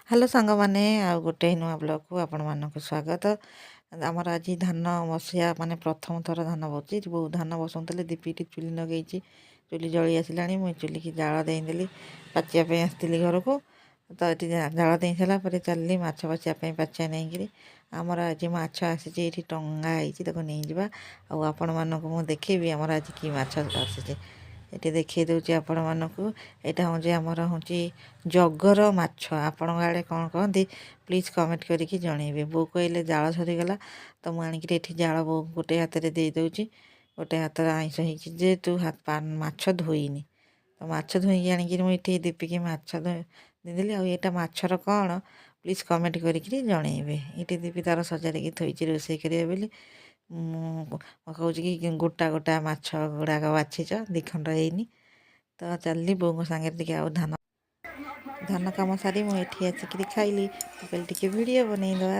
Hello ସାଙ୍ଗମାନେ, ଆଉ ଗୋଟେ ନୂଆ ବ୍ଲଗ୍କୁ ଆପଣମାନଙ୍କୁ ସ୍ୱାଗତ। ଆମର ଆଜି ଧାନ ବସିବା ମାନେ ପ୍ରଥମ ଥର ଧାନ ବସୁଛି। ବୋଉ ଧାନ ବସଉଥିଲେ, ଦୀପିଟି ଚୁଲି ଲଗେଇଛି। ଚୁଲି ଜଳି ଆସିଲାଣି। ମୁଁ ଚୁଲିକି ଜାଳ ଦେଇଦେଲି, ପାଚିବା ପାଇଁ ଆସିଥିଲି ଘରକୁ। ତ ଏଠି ଜାଳ ଦେଇ ସାରିଲା ପରେ ଚାଲିଲି ମାଛ ବାଛିବା ପାଇଁ ପାଚିଆ ନେଇକିରି। ଆମର ଆଜି ମାଛ ଆସିଛି, ଏଇଠି ଟଙ୍ଗା ହେଇଛି, ତାକୁ ନେଇଯିବା। ଆଉ ଆପଣମାନଙ୍କୁ ମୁଁ ଦେଖେଇବି ଆମର ଆଜି କି ମାଛ ଆସିଛି। ଏଠି ଦେଖେଇ ଦେଉଛି ଆପଣମାନଙ୍କୁ। ଏଇଟା ହେଉଛି ଆମର ଜଗର ମାଛ। ଆପଣଙ୍କ ଆଡ଼େ କ'ଣ କହନ୍ତି ପ୍ଲିଜ୍ କମେଣ୍ଟ କରିକି ଜଣେଇବେ। ବୋଉ କହିଲେ ଜାଳ ସରିଗଲା, ତ ମୁଁ ଆଣିକିରି ଏଠି ଜାଳ ବୋଉ ଗୋଟେ ହାତରେ ଦେଇ ଦେଉଛି। ଗୋଟେ ହାତରେ ଆଇଁଷ ହେଇଛି ଯେହେତୁ ମାଛ ଧୋଇନି, ତ ମାଛ ଧୋଇକି ଆଣିକିରି ମୁଁ ଏଠି ଦୀପିକି ମାଛ ଦେଇଦେଲି। ଆଉ ଏଇଟା ମାଛର କ'ଣ ପ୍ଲିଜ୍ କମେଣ୍ଟ କରିକିରି ଜଣେଇବେ। ଏଠି ଦୀପି ତାର ସଜାଡ଼ିକି ଥୋଇଛି ରୋଷେଇ କରିବା ବୋଲି। ମୁଁ କହୁଛି କି ଗୋଟା ଗୋଟା ମାଛ ଗୁଡ଼ାକ ବାଛିଛ, ଦିଖଣ୍ଡ ହେଇନି। ତ ଚାଲିଲି ବୋଉଙ୍କ ସାଙ୍ଗରେ ଟିକେ ଆଉ ଧାନ କାମ ସାରି ମୁଁ ଏଠି ଆସିକିରି ଖାଇଲି। ମୁଁ କହିଲି ଟିକେ ଭିଡ଼ିଓ ବନେଇଦେବା।